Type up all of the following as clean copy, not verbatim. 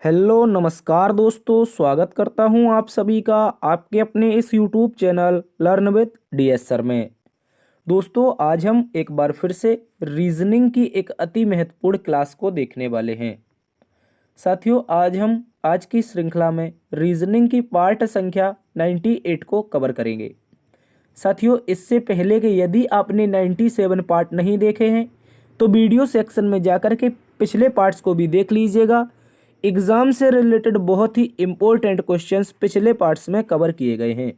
Hello नमस्कार दोस्तों, स्वागत करता हूं आप सभी का आपके अपने इस YouTube channel learn with DS sir में। दोस्तों, आज हम एक बार फिर से रीजनिंग की एक अति महत्वपूर्ण क्लास को देखने वाले हैं। साथियों, आज की श्रृंखला में रीजनिंग की पार्ट संख्या 98 को कवर करेंगे। साथियों, इससे पहले कि यदि आपने 97 पार्ट नहीं देखे हैं तो वीडियो सेक्शन में जाकर के पिछले पार्ट्स को भी देख लीजिएगा। एग्जाम से रिलेटेड बहुत ही इंपॉर्टेंट क्वेश्चंस पिछले पार्ट्स में कवर किए गए हैं।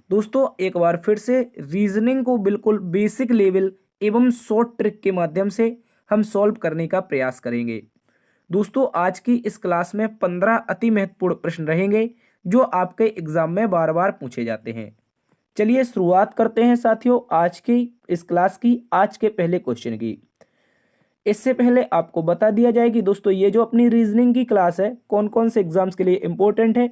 दोस्तों, एक बार फिर से रीजनिंग को बिल्कुल बेसिक लेवल एवं शॉर्ट ट्रिक के माध्यम से हम सॉल्व करने का प्रयास करेंगे। दोस्तों, आज की इस क्लास में 15 अति महत्वपूर्ण प्रश्न रहेंगे जो आपके एग्जाम में बार बार पूछे जाते हैं। चलिए शुरुआत करते हैं साथियों आज की इस क्लास की आज के पहले क्वेश्चन की। इससे पहले आपको बता दिया जाए कि दोस्तों ये जो अपनी रीजनिंग की क्लास है कौन कौन से एग्जाम्स के लिए इंपॉर्टेंट है।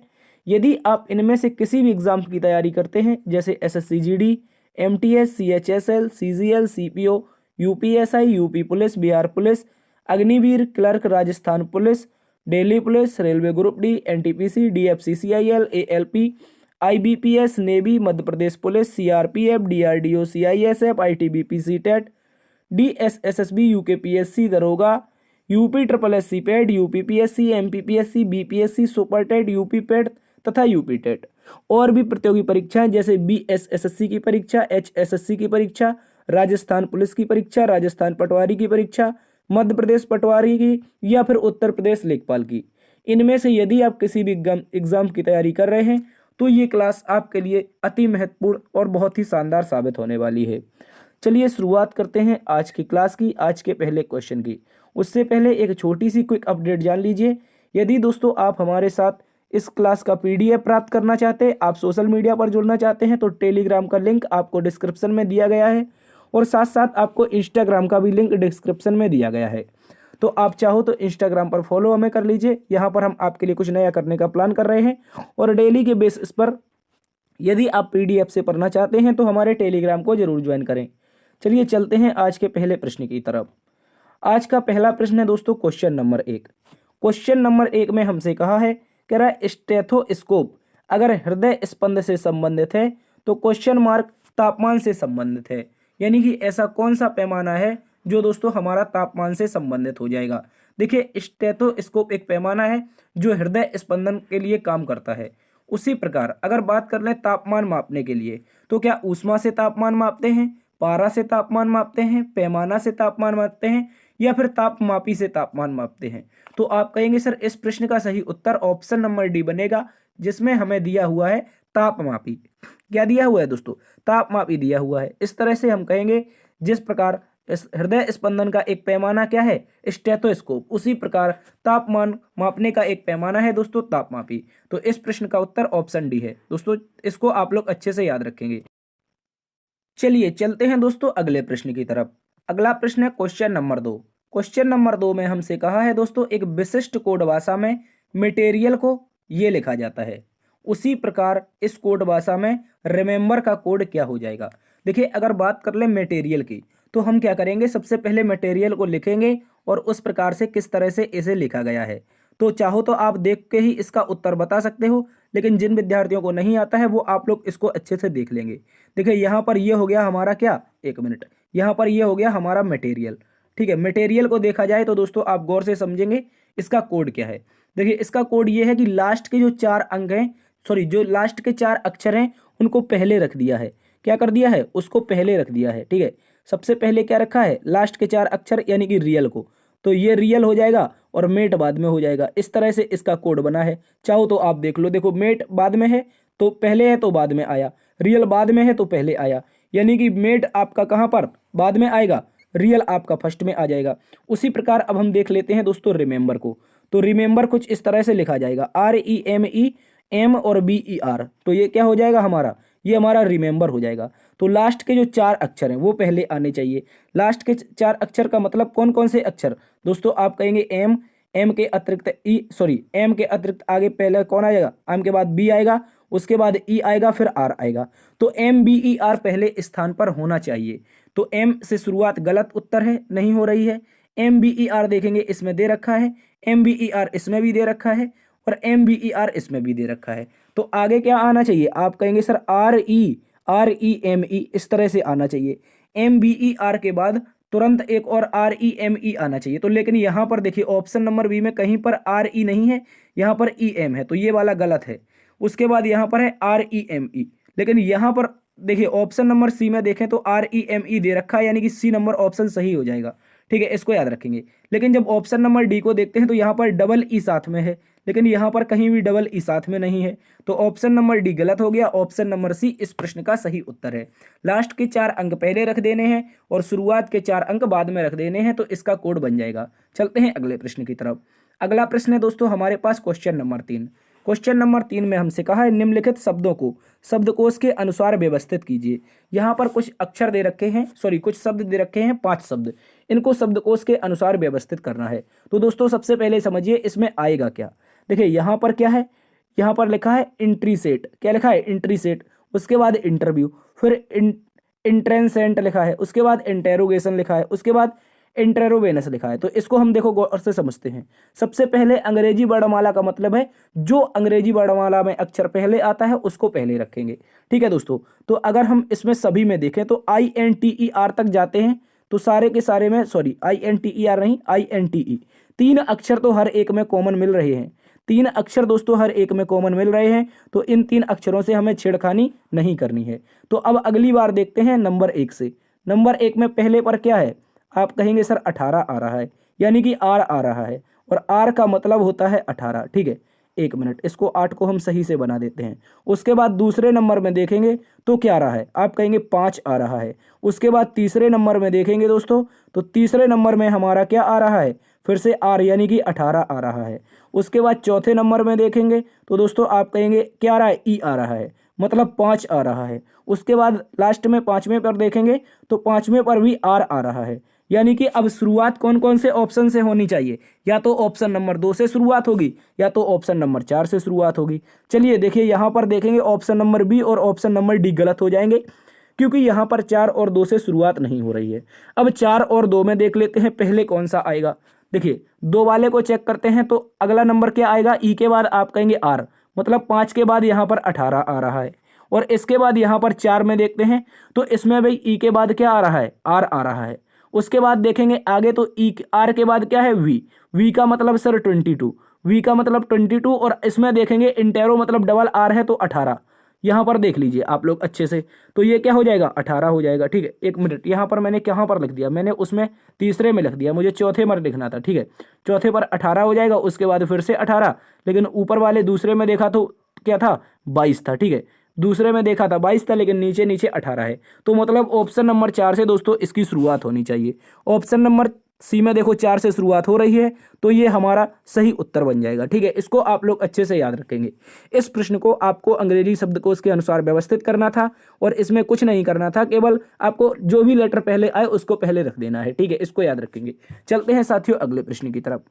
यदि आप इनमें से किसी भी एग्जाम की तैयारी करते हैं जैसे SSC GD, MTS, CHSL, CGL, CPO, UPSI, UP police, Bihar police, Agniveer, clerk, Rajasthan police, Delhi police, railway group D, NTPC, DFCCIL, ALP, IBPS, navy, Madhya Pradesh police, CRPF, DRDO, CISF, ITBP, CTET, DSSSB, UKPSC, दरोगा, UP triple SC PET, UPPSC, MPPSC, BPSC, super TET, UP PET तथा UP TET. और भी प्रतियोगी परीक्षाएं जैसे बीएसएसएससी की परीक्षा, HSSC की परीक्षा, राजस्थान पुलिस की परीक्षा, राजस्थान पटवारी की परीक्षा, मध्य प्रदेश पटवारी की या फिर उत्तर प्रदेश लेखपाल की। इनमें से यदि आप किसी भी एग्जाम की तैयारी कर रहे हैं तो ये क्लास आपके लिए अति महत्वपूर्ण और बहुत ही शानदार साबित होने वाली है। चलिए शुरुआत करते हैं आज की क्लास की आज के पहले क्वेश्चन की। उससे पहले एक छोटी सी क्विक अपडेट जान लीजिए। यदि दोस्तों आप हमारे साथ इस क्लास का पीडीएफ प्राप्त करना चाहते हैं, आप सोशल मीडिया पर जुड़ना चाहते हैं तो टेलीग्राम का लिंक आपको डिस्क्रिप्शन में दिया गया है और साथ साथ आपको इंस्टाग्राम का भी लिंक डिस्क्रिप्शन में दिया गया है। तो आप चाहो तो इंस्टाग्राम पर फॉलो हमें कर लीजिए। यहाँ पर हम आपके लिए कुछ नया करने का प्लान कर रहे हैं और डेली के बेसिस पर यदि आप पीडीएफ से पढ़ना चाहते हैं तो हमारे टेलीग्राम को जरूर ज्वाइन करें। चलिए चलते हैं आज के पहले प्रश्न की तरफ। आज का पहला प्रश्न है दोस्तों क्वेश्चन नंबर 1। क्वेश्चन नंबर 1 में हमसे कहा है कह रहा है स्टेथोस्कोप अगर हृदय स्पंद से संबंधित है तो क्वेश्चन मार्क तापमान से संबंधित है। यानी कि ऐसा कौन सा पैमाना है जो दोस्तों हमारा तापमान से संबंधित हो जाएगा। देखिए, स्टेथोस्कोप एक पैमाना है जो हृदय स्पंदन के लिए काम करता है। उसी प्रकार अगर बात कर लें तापमान मापने के लिए तो क्या ऊष्मा से तापमान मापते हैं, पारा से तापमान मापते हैं, पैमाना से तापमान मापते हैं या फिर तापमापी से तापमान मापते हैं। तो आप कहेंगे सर इस प्रश्न का सही उत्तर ऑप्शन नंबर डी बनेगा जिसमें हमें दिया हुआ है तापमापी। क्या दिया हुआ है दोस्तों? तापमापी दिया हुआ है। इस तरह से हम कहेंगे जिस प्रकार इस हृदय स्पंदन का एक पैमाना क्या है स्टेथोस्कोप, उसी प्रकार तापमान मापने का एक पैमाना है दोस्तों तापमापी। तो इस प्रश्न का उत्तर ऑप्शन डी है दोस्तों, इसको आप लोग अच्छे से याद रखेंगे। चलिए चलते हैं दोस्तों अगले प्रश्न की तरफ। अगला प्रश्न है क्वेश्चन नंबर 2। क्वेश्चन नंबर 2 में हमसे कहा है दोस्तों एक विशिष्ट कोड भाषा में मटेरियल को ये लिखा जाता है, उसी प्रकार इस कोड भाषा में रिमेंबर का कोड क्या हो जाएगा। देखिए, अगर बात कर ले मटेरियल की तो हम क्या करेंगे, सबसे पहले मटेरियल को लिखेंगे और उस प्रकार से किस तरह से इसे लिखा गया है। तो चाहो तो आप देख के ही इसका उत्तर बता सकते हो, लेकिन जिन विद्यार्थियों को नहीं आता है वो आप लोग इसको अच्छे से देख लेंगे। देखिए, यहाँ पर ये हो गया हमारा क्या, एक मिनट, यहाँ पर ये हो गया हमारा मटेरियल। ठीक है, मटेरियल को देखा जाए तो दोस्तों आप गौर से समझेंगे इसका कोड क्या है। देखिए, इसका कोड ये है कि लास्ट के जो 4 अंक हैं, सॉरी जो लास्ट के 4 अक्षर हैं उनको पहले रख दिया है। क्या कर दिया है, उसको पहले रख दिया है। ठीक है, सबसे पहले क्या रखा है, लास्ट के 4 अक्षर यानी कि रियल को, तो ये रियल हो जाएगा और मेट बाद में हो जाएगा। इस तरह से इसका कोड बना है। चाहो तो आप देख लो, देखो मेट बाद में है तो पहले है तो बाद में आया, रियल बाद में है तो पहले आया, यानी कि मेट आपका कहाँ पर बाद में आएगा, रियल आपका फर्स्ट में आ जाएगा। उसी प्रकार अब हम देख लेते हैं दोस्तों रिमेंबर को। तो रिमेंबर कुछ इस तरह से लिखा जाएगा REME, एम और BER। तो ये क्या हो जाएगा हमारा, ये हमारा रिमेंबर हो जाएगा। तो लास्ट के जो 4 अक्षर हैं वो पहले आने चाहिए। लास्ट के 4 अक्षर का मतलब कौन कौन से अक्षर दोस्तों, आप कहेंगे एम के अतिरिक्त एम के अतिरिक्त आगे पहले कौन आएगा, एम के बाद बी आएगा, उसके बाद ई आएगा, फिर आर आएगा। तो MBER पहले स्थान पर होना चाहिए। तो एम से शुरुआत गलत उत्तर है, नहीं हो रही है। MBER देखेंगे इसमें दे रखा है, MBER इसमें भी दे रखा है और MBER इसमें भी दे रखा है। तो आगे क्या आना चाहिए? आप कहेंगे सर REME इस तरह से आना चाहिए। MBER के बाद तुरंत एक और REME आना चाहिए। तो लेकिन यहाँ पर देखिए ऑप्शन नंबर बी में कहीं पर RE नहीं है, यहाँ पर EM है, तो ये वाला गलत है। उसके बाद यहाँ पर है REME, लेकिन यहाँ पर देखिए ऑप्शन नंबर सी में देखें तो REME दे रखा है, यानी कि सी नंबर ऑप्शन सही हो जाएगा। ठीक है, इसको याद रखेंगे। लेकिन जब ऑप्शन नंबर डी को देखते हैं तो यहाँ पर डबल ई साथ में है, लेकिन यहाँ पर कहीं भी डबल ई साथ में नहीं है, तो ऑप्शन नंबर डी गलत हो गया। ऑप्शन नंबर सी इस प्रश्न का सही उत्तर है। लास्ट के 4 अंक पहले रख देने हैं और शुरुआत के 4 अंक बाद में रख देने हैं, तो इसका कोड बन जाएगा। चलते हैं अगले प्रश्न की तरफ। अगला प्रश्न है दोस्तों हमारे पास क्वेश्चन नंबर 3। क्वेश्चन नंबर 3 में हमसे कहा है निम्नलिखित शब्दों को शब्दकोश के अनुसार व्यवस्थित कीजिए। यहाँ पर कुछ अक्षर दे रखे हैं, कुछ शब्द दे रखे हैं, 5 शब्द, इनको शब्दकोश के अनुसार व्यवस्थित करना है। तो दोस्तों सबसे पहले समझिए इसमें आएगा क्या। देखिए यहाँ पर क्या है, यहाँ पर लिखा है इंट्री सेट। क्या लिखा है? Entry set. उसके बाद इंटरव्यू, फिर इंट्रेंसेंट लिखा है, उसके बाद इंटेरोगेशन लिखा है, उसके बाद इंटेरोवेनस लिखा है। तो इसको हम देखो गौर से समझते हैं। सबसे पहले अंग्रेजी वर्णमाला का मतलब है जो अंग्रेजी वर्णमाला में अक्षर पहले आता है उसको पहले रखेंगे। ठीक है दोस्तों, तो अगर हम इसमें सभी में देखें तो INTER तक जाते हैं तो सारे के सारे में, INTER नहीं, INTE, 3 अक्षर तो हर एक में कॉमन मिल रहे हैं। 3 अक्षर दोस्तों हर एक में कॉमन मिल रहे हैं, तो इन 3 अक्षरों से हमें छेड़खानी नहीं करनी है। तो अब अगली बार देखते हैं नंबर 1 से। नंबर 1 में पहले पर क्या है? आप कहेंगे सर 18 आ रहा है, यानी कि R आ रहा है, और R का मतलब होता है 18। ठीक है, 1 मिनट, इसको 8 को हम सही से बना देते हैं। उसके बाद दूसरे नंबर में देखेंगे तो क्या आ रहा है? आप कहेंगे 5 आ रहा है। उसके बाद तीसरे नंबर में देखेंगे दोस्तों, तो तीसरे नंबर में हमारा क्या आ रहा है? फिर से R, यानी कि 18 आ रहा है। उसके बाद चौथे नंबर में देखेंगे तो दोस्तों आप कहेंगे क्या आ रहा है? E आ रहा है, मतलब 5 आ रहा है। उसके बाद लास्ट में 5वें पर देखेंगे तो 5वें पर भी R आ रहा है। यानी कि अब शुरुआत कौन कौन से ऑप्शन से होनी चाहिए? या तो ऑप्शन नंबर 2 से शुरुआत होगी, या तो ऑप्शन नंबर 4 से शुरुआत होगी। चलिए देखिए यहाँ पर देखेंगे ऑप्शन नंबर बी और ऑप्शन नंबर डी गलत हो जाएंगे, क्योंकि यहाँ पर 4 और 2 से शुरुआत नहीं हो रही है। अब 4 और 2 में देख लेते हैं पहले कौन सा आएगा। देखिए 2 वाले को चेक करते हैं, तो अगला नंबर क्या आएगा? ई के बाद आप कहेंगे R, मतलब 5 के बाद यहाँ पर 18 आ रहा है। और इसके बाद यहाँ पर 4 में देखते हैं तो इसमें भाई ई के बाद क्या आ रहा है? R आ रहा है। उसके बाद देखेंगे आगे तो R के बाद क्या है? V का मतलब सर 22, V का मतलब 22, और इसमें देखेंगे इंटेरो मतलब डबल R है तो 18। यहाँ पर देख लीजिए आप लोग अच्छे से, तो ये क्या हो जाएगा? 18 हो जाएगा। ठीक है, 1 मिनट, यहाँ पर मैंने कहाँ पर लिख दिया? मैंने उसमें तीसरे में लिख दिया, मुझे चौथे में लिखना था। ठीक है, चौथे पर 18 हो जाएगा, उसके बाद फिर से 18, लेकिन ऊपर वाले दूसरे में देखा तो क्या था? 22 था। ठीक है, दूसरे में देखा था 22 था, लेकिन नीचे नीचे 18 है। तो मतलब ऑप्शन नंबर 4 से दोस्तों इसकी शुरुआत होनी चाहिए। ऑप्शन नंबर सी में देखो 4 से शुरुआत हो रही है, तो ये हमारा सही उत्तर बन जाएगा। ठीक है, इसको आप लोग अच्छे से याद रखेंगे। इस प्रश्न को आपको अंग्रेजी शब्दकोश के अनुसार व्यवस्थित करना था, और इसमें कुछ नहीं करना था, केवल आपको जो भी लेटर पहले आए उसको पहले रख देना है। ठीक है, इसको याद रखेंगे। चलते हैं साथियों अगले प्रश्न की तरफ।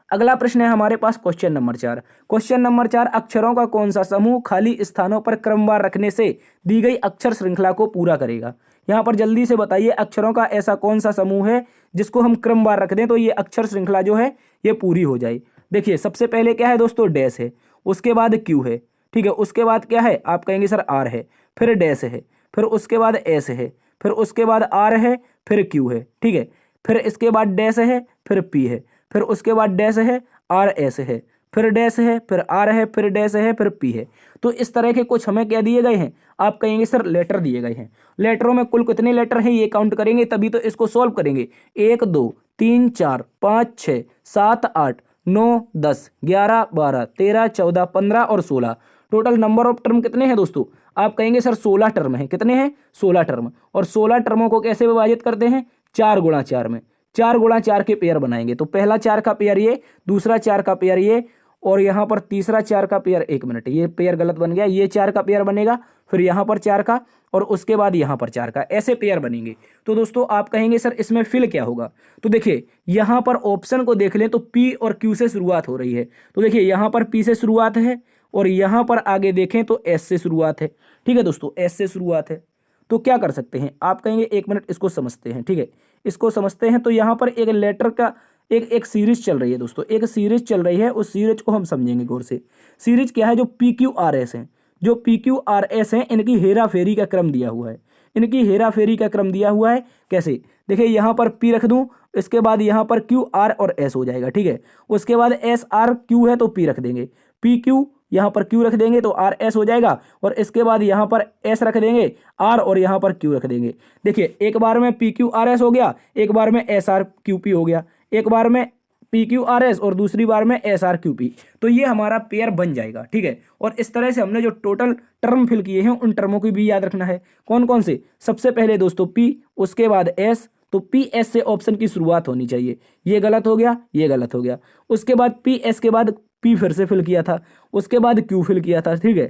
अगला प्रश्न है हमारे पास क्वेश्चन नंबर 4। क्वेश्चन नंबर 4, अक्षरों का कौन सा समूह खाली स्थानों पर क्रमवार रखने से दी गई अक्षर श्रृंखला को पूरा करेगा? यहाँ पर जल्दी से बताइए अक्षरों का ऐसा कौन सा समूह है जिसको हम क्रमवार रख दें तो ये अक्षर श्रृंखला जो है ये पूरी हो जाए। देखिए सबसे पहले क्या है दोस्तों? डैश है, उसके बाद क्यू है। ठीक है, उसके बाद क्या है? आप कहेंगे सर R है, फिर डैश है, फिर उसके बाद S है, फिर उसके बाद R है, फिर Q है। ठीक है, फिर इसके बाद डैश है, फिर P है, फिर उसके बाद डैश है, RS है, फिर डैश है, फिर R है, फिर डैश है, फिर P है। तो इस तरह के कुछ हमें क्या दिए गए हैं? आप कहेंगे सर लेटर दिए गए हैं। लेटरों में कुल कितने लेटर हैं ये काउंट करेंगे तभी तो इसको सॉल्व करेंगे। 1 2 3 4 5 6 7 8 9 10 11 12 13 14 15 और 16। टोटल नंबर ऑफ टर्म कितने हैं दोस्तों? आप कहेंगे सर 16 टर्म है। कितने हैं? 16 टर्म। और 16 टर्मों को कैसे विभाजित करते हैं? 4 गुणा 4 में। 4 गुणा 4 के पेयर बनाएंगे, तो पहला 4 का पेयर ये, दूसरा 4 का पेयर ये, और यहाँ पर तीसरा 4 का पेयर, 1 मिनट, ये पेयर गलत बन गया, ये 4 का पेयर बनेगा, फिर यहाँ पर 4 का, और उसके बाद यहाँ पर 4 का, ऐसे पेयर बनेंगे। तो दोस्तों आप कहेंगे सर इसमें फिल क्या होगा? तो देखिए यहाँ पर ऑप्शन को देख लें तो P और Q से शुरुआत हो रही है, तो देखिए यहाँ पर P से शुरुआत है, और यहाँ पर आगे देखें तो S से शुरुआत है। ठीक है दोस्तों, S से शुरुआत है, तो क्या कर सकते हैं? आप कहेंगे 1 मिनट इसको समझते हैं। ठीक है, इसको समझते हैं। तो यहाँ पर एक लेटर का एक सीरीज चल रही है दोस्तों, एक सीरीज चल रही है, उस सीरीज को हम समझेंगे गौर से। सीरीज क्या है? जो पी क्यू आर एस है, जो पी क्यू आर एस है, इनकी हेरा फेरी का क्रम दिया हुआ है, इनकी हेरा फेरी का क्रम दिया हुआ है। कैसे? देखिए यहाँ पर पी रख दूं, इसके बाद यहाँ पर क्यू आर और एस हो जाएगा, ठीक है। उसके बाद एस आर क्यू है तो पी रख देंगे, पी क्यू यहाँ पर क्यू रख देंगे तो आर एस हो जाएगा, और इसके बाद यहाँ पर एस रख देंगे आर, और यहाँ पर क्यू रख देंगे। देखिए एक बार में पी क्यू आर एस हो गया, एक बार में एस आर क्यू पी हो गया, एक बार में पी क्यू आर एस और दूसरी बार में एस आर क्यू पी। तो ये हमारा पेयर बन जाएगा, ठीक है। और इस तरह से हमने जो टोटल टर्म फिल किए हैं उन टर्मों की भी याद रखना है। कौन कौन से? सबसे पहले दोस्तों पी, उसके बाद एस, तो पी एस से ऑप्शन की शुरुआत होनी चाहिए। ये गलत हो गया, ये गलत हो गया। उसके बाद पी एस के बाद पी फिर से फिल किया था, उसके बाद क्यू फिल किया था, ठीक है।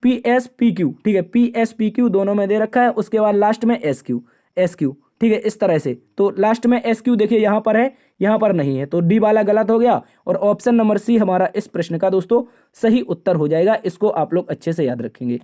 पी एस पी क्यू, ठीक है, पी एस पी क्यू दोनों में दे रखा है। उसके बाद लास्ट में एस क्यू, एस क्यू, ठीक है, इस तरह से। तो लास्ट में एस क्यू देखिए यहाँ पर है, यहाँ पर नहीं है, तो डी वाला गलत हो गया, और ऑप्शन नंबर सी हमारा इस प्रश्न का दोस्तों सही उत्तर हो जाएगा। इसको आप लोग अच्छे से याद रखेंगे।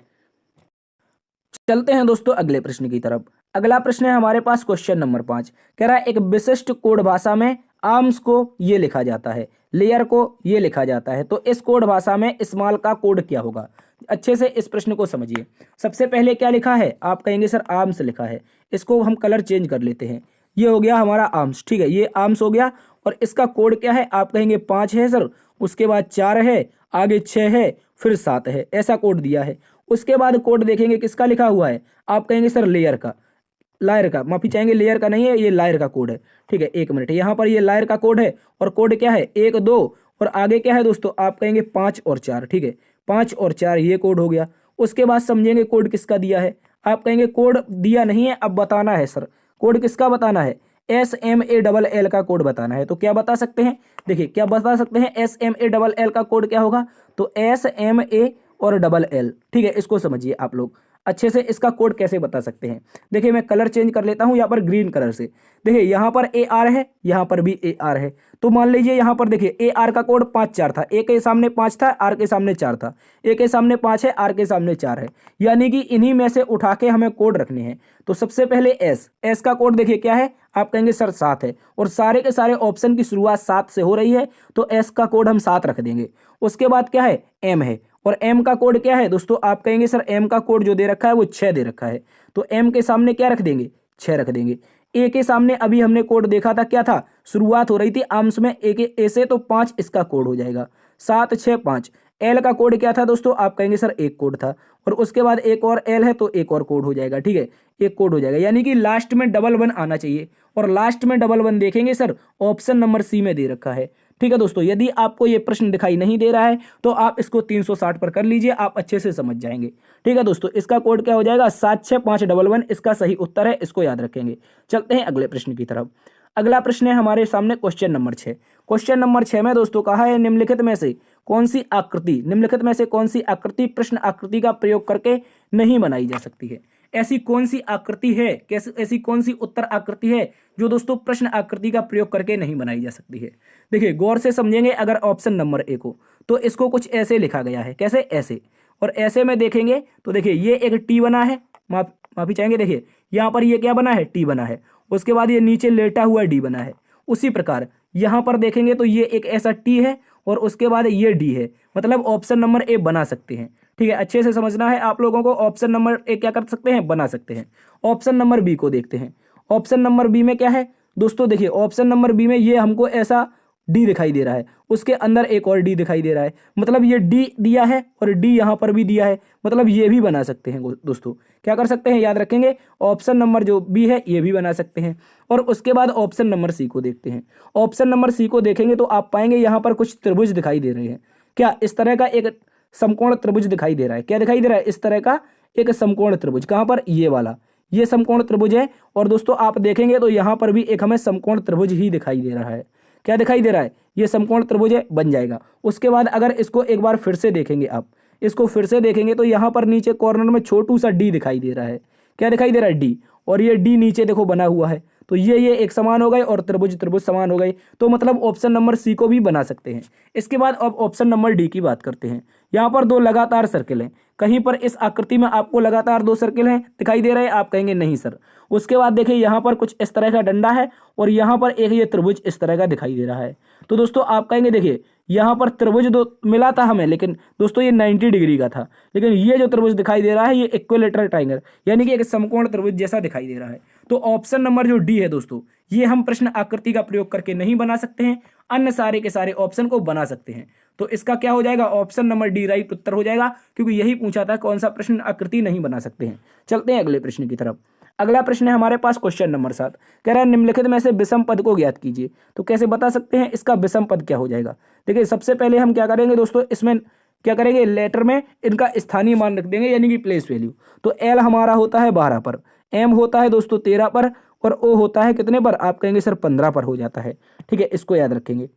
चलते हैं दोस्तों अगले प्रश्न की तरफ। अगला प्रश्न है हमारे पास क्वेश्चन नंबर 5। कह रहा है एक विशिष्ट कोड भाषा में आर्म्स को ये लिखा जाता है, लेयर को ये लिखा जाता है, तो इस कोड भाषा में स्मॉल का कोड क्या होगा? अच्छे से इस प्रश्न को समझिए। सबसे पहले क्या लिखा है? आप कहेंगे सर आर्म्स लिखा है, इसको हम कलर चेंज कर लेते हैं। ये हो गया हमारा आर्म्स, ठीक है, ये आर्म्स हो गया। और इसका कोड क्या है? आप कहेंगे 5 है सर, उसके बाद 4 है, आगे 6 है, फिर 7 है, ऐसा कोड दिया है। उसके बाद कोड देखेंगे किसका लिखा हुआ है? आप कहेंगे सर लेयर का, लायर का, माफी चाहेंगे, लेयर का नहीं है, ये लायर का कोड है, ठीक है। एक मिनट, यहाँ पर ये लायर का कोड है, और कोड क्या है? 1 2, और आगे क्या है दोस्तों? आप कहेंगे 5 और 4, ठीक है, 5 और 4 ये कोड हो गया। उसके बाद समझेंगे कोड किसका दिया है। आप कहेंगे कोड दिया नहीं है, अब बताना है सर, कोड किसका बताना है? SMALL का कोड बताना है। तो क्या बता सकते हैं? देखिए क्या बता सकते हैं, SMALL का कोड क्या होगा? तो SMA और LL, ठीक है, इसको समझिए आप लोग अच्छे से। इसका कोड कैसे बता सकते हैं? देखिए मैं कलर चेंज कर लेता हूं, यहाँ पर ग्रीन कलर से। देखिए यहाँ पर AR है, यहाँ पर भी AR है, तो मान लीजिए यहाँ पर देखिए AR का कोड 5 4 था, A के सामने 5 था, R के सामने 4 था, A के सामने 5 है, R के सामने 4 है, यानी कि इन्हीं में से उठा के हमें कोड रखने हैं। तो सबसे पहले S का कोड देखिए क्या है? आप कहेंगे सर 7 है, और सारे के सारे ऑप्शन की शुरुआत 7 से हो रही है, तो S का कोड हम 7 रख देंगे। उसके बाद क्या है? M है, और M का कोड क्या है दोस्तों? आप कहेंगे सर M का कोड जो दे रखा है वो 6 दे रखा है, तो M के सामने क्या रख देंगे? 6 रख देंगे। A के सामने अभी हमने कोड देखा था, क्या था? शुरुआत हो रही थी आर्म्स में A से, तो 5 इसका कोड हो जाएगा, 7 6 5। L का कोड क्या था दोस्तों? आप कहेंगे सर एक कोड था, और उसके बाद एक और L है, तो एक और कोड हो जाएगा, ठीक है, एक कोड हो जाएगा। यानी कि लास्ट में डबल 1 आना चाहिए, और लास्ट में डबल 1 देखेंगे सर ऑप्शन नंबर सी में दे रखा है, ठीक है दोस्तों। यदि आपको ये प्रश्न दिखाई नहीं दे रहा है तो आप इसको 360 पर कर लीजिए, आप अच्छे से समझ जाएंगे, ठीक है दोस्तों। इसका कोड क्या हो जाएगा? 76511, इसका सही उत्तर है, इसको याद रखेंगे। चलते हैं अगले प्रश्न की तरफ। अगला प्रश्न है हमारे सामने क्वेश्चन नंबर 6। क्वेश्चन नंबर 6 में दोस्तों कहा है निम्नलिखित में से कौन सी आकृति, निम्नलिखित में से कौन सी आकृति प्रश्न आकृति का प्रयोग करके नहीं बनाई जा सकती है? ऐसी कौन सी आकृति है, कैसे ऐसी कौन सी उत्तर आकृति है जो दोस्तों प्रश्न आकृति का प्रयोग करके नहीं बनाई जा सकती है? देखिए गौर से समझेंगे। अगर ऑप्शन नंबर 1 हो तो इसको कुछ ऐसे लिखा गया है, कैसे? ऐसे। और ऐसे में देखेंगे तो देखिए ये एक टी बना है, माफी चाहेंगे, देखिए यहाँ पर ये क्या बना है? टी बना है। उसके बाद ये नीचे लेटा हुआ डी बना है। उसी प्रकार यहाँ पर देखेंगे तो ये एक ऐसा टी है, और उसके बाद ये डी है, मतलब ऑप्शन नंबर ए बना सकते हैं, ठीक है। अच्छे से समझना है आप लोगों को, ऑप्शन नंबर ए क्या कर सकते हैं? बना सकते हैं। ऑप्शन नंबर बी को देखते हैं। ऑप्शन नंबर बी में क्या है दोस्तों? देखिए ऑप्शन नंबर बी में ये हमको ऐसा डी दिखाई दे रहा है, उसके अंदर एक और डी दिखाई दे रहा है, मतलब ये डी दिया है और डी यहाँ पर भी दिया है, मतलब ये भी बना सकते हैं दोस्तों। क्या कर सकते हैं? याद रखेंगे, ऑप्शन नंबर जो बी है ये भी बना सकते हैं। और उसके बाद ऑप्शन नंबर सी को देखते हैं। ऑप्शन नंबर सी को देखेंगे तो आप पाएंगे यहाँ पर कुछ त्रिभुज दिखाई दे रहे हैं। क्या? इस तरह का एक समकोण त्रिभुज दिखाई दे रहा है। क्या दिखाई दे रहा है? इस तरह का एक समकोण त्रिभुज। कहाँ पर? ये वाला, ये समकोण त्रिभुज है। और दोस्तों आप देखेंगे तो यहाँ पर भी एक हमें समकोण त्रिभुज ही दिखाई दे रहा है। क्या दिखाई दे रहा है? ये समकोण त्रिभुज है, बन जाएगा। उसके बाद अगर इसको एक बार फिर से देखेंगे, आप इसको फिर से देखेंगे तो यहाँ पर नीचे कॉर्नर में छोटू सा डी दिखाई दे रहा है। क्या दिखाई दे रहा है? डी। और ये डी नीचे देखो बना हुआ है, तो ये एक समान हो गए और त्रिभुज त्रिभुज समान हो गए। तो मतलब ऑप्शन नंबर सी को भी बना सकते हैं। इसके बाद अब ऑप्शन नंबर डी की बात करते हैं। यहाँ पर 2 लगातार सर्किल हैं, कहीं पर इस आकृति में आपको लगातार 2 सर्किल हैं दिखाई दे रहे हैं, आप कहेंगे नहीं सर। उसके बाद देखिए यहाँ पर कुछ इस तरह का डंडा है और यहाँ पर एक ये त्रिभुज इस तरह का दिखाई दे रहा है। तो दोस्तों आप कहेंगे देखिए यहाँ पर त्रिभुज दो मिला था हमें, लेकिन दोस्तों ये 90 डिग्री का था, लेकिन ये जो त्रिभुज दिखाई दे रहा है ये इक्विलेटरल ट्रायंगल यानी कि एक समकोण त्रिभुज जैसा दिखाई दे रहा है। तो ऑप्शन नंबर जो डी है दोस्तों, ये हम प्रश्न आकृति का प्रयोग करके नहीं बना सकते हैं, अन्य सारे के सारे ऑप्शन को बना सकते हैं। तो इसका क्या हो जाएगा, ऑप्शन नंबर डी राइट उत्तर हो जाएगा, क्योंकि यही पूछा था कौन सा प्रश्न आकृति नहीं बना सकते हैं। चलते हैं अगले प्रश्न की तरफ। अगला प्रश्न है हमारे पास क्वेश्चन नंबर 7, कह रहा है निम्नलिखित में से विषम पद को ज्ञात कीजिए। तो कैसे बता सकते हैं इसका विषम पद क्या हो जाएगा। देखिए सबसे पहले हम क्या करेंगे दोस्तों, इसमें क्या करेंगे, लेटर में इनका स्थानीय मान रख देंगे यानी कि प्लेस वैल्यू। तो एल हमारा होता है 12 पर, एम होता है दोस्तों 13 पर और ओ होता है कितने पर, आप कहेंगे सर 15 पर हो जाता है। ठीक है, इसको याद रखेंगे।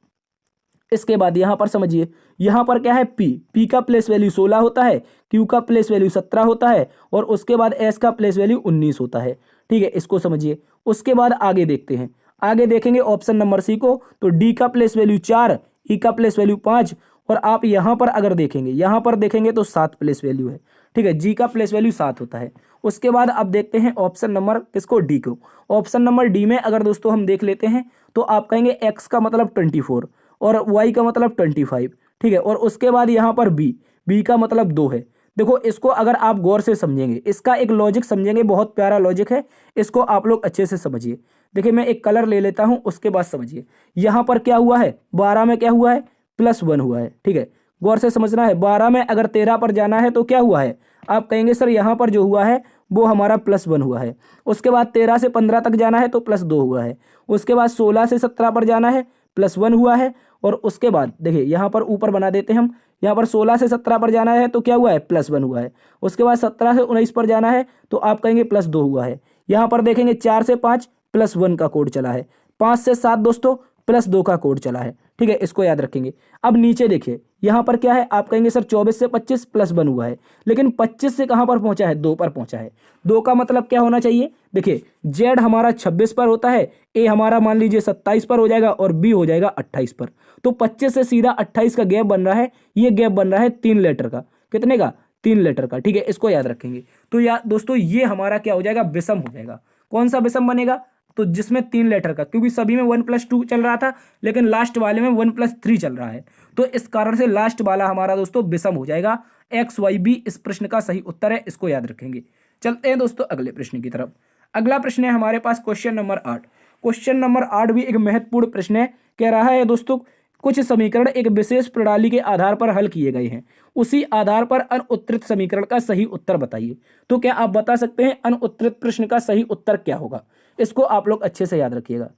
इसके बाद यहाँ पर समझिए, यहाँ पर क्या है पी का प्लेस वैल्यू 16 होता है, क्यू का प्लेस वैल्यू 17 होता है और उसके बाद एस का प्लेस वैल्यू 19 होता है। ठीक है, इसको समझिए। उसके बाद आगे देखते हैं, आगे देखेंगे ऑप्शन नंबर सी को। तो डी का प्लेस वैल्यू 4, ई का प्लेस वैल्यू 5 और आप यहाँ पर अगर देखेंगे, यहाँ पर देखेंगे तो 7 प्लेस वैल्यू है। ठीक है, जी का प्लेस वैल्यू 7 होता है। उसके बाद अब देखते हैं ऑप्शन नंबर किसको, डी को। ऑप्शन नंबर डी में अगर दोस्तों हम देख लेते हैं तो आप कहेंगे एक्स का मतलब 24 और वाई का मतलब 25। ठीक है, और उसके बाद यहाँ पर बी का मतलब 2 है। देखो इसको अगर आप गौर से समझेंगे, इसका एक लॉजिक समझेंगे, बहुत प्यारा लॉजिक है, इसको आप लोग अच्छे से समझिए। देखिए मैं एक कलर ले लेता हूं, उसके बाद समझिए। यहाँ पर क्या हुआ है, 12 में क्या हुआ है, +1 हुआ है। ठीक है, गौर से समझना है। 12 में अगर 13 पर जाना है तो क्या हुआ है, आप कहेंगे सर यहाँ पर जो हुआ है वो हमारा +1 हुआ है। उसके बाद 13 से 15 तक जाना है तो +2 हुआ है। उसके बाद 16 से 17 पर जाना है +1 हुआ है। और उसके बाद देखिए यहाँ पर ऊपर बना देते हैं हम, यहाँ पर 16 से 17 पर जाना है तो क्या हुआ है, +1 हुआ है। उसके बाद 17 से 19 पर जाना है तो आप कहेंगे +2 हुआ है। यहाँ पर देखेंगे 4 से 5 +1 का कोड चला है, 5 से 7 दोस्तों +2 का कोड चला है। ठीक है, इसको याद रखेंगे। अब नीचे देखिए यहाँ पर क्या है, आप कहेंगे सर 24 से 25 +1 हुआ है, लेकिन 25 से कहाँ पर पहुंचा है, 2 पर पहुंचा है। 2 का मतलब क्या होना चाहिए, देखिए जेड हमारा 26 पर होता है, ए हमारा मान लीजिए 27 पर हो जाएगा और बी हो जाएगा 28 पर। तो 25 से सीधा 28 का गैप बन रहा है, ये गैप बन रहा है 3 लेटर का। कितने का, 3 लेटर का। ठीक है, इसको याद रखेंगे। तो या दोस्तों ये हमारा क्या हो जाएगा, विषम हो जाएगा। कौन सा विषम बनेगा, तो जिसमें 3 लेटर का, क्योंकि सभी में 1+2 चल रहा था, लेकिन लास्ट वाले में 1+3 चल रहा है, तो इस कारण से लास्ट वाला हमारा दोस्तों विषम हो जाएगा। एक्स वाई बी इस प्रश्न का सही उत्तर है, इसको याद रखेंगे। चलते हैं दोस्तों अगले प्रश्न की तरफ। अगला प्रश्न है हमारे पास क्वेश्चन नंबर 8। क्वेश्चन नंबर 8 भी एक महत्वपूर्ण प्रश्न है। कह रहा है दोस्तों कुछ समीकरण एक विशेष प्रणाली के आधार पर हल किए गए हैं, उसी आधार पर अनुत्तरित समीकरण का सही उत्तर बताइए। तो क्या आप बता सकते हैं अनुत्तरित प्रश्न का सही उत्तर क्या होगा, इसको आप लोग अच्छे से याद रखिएगा।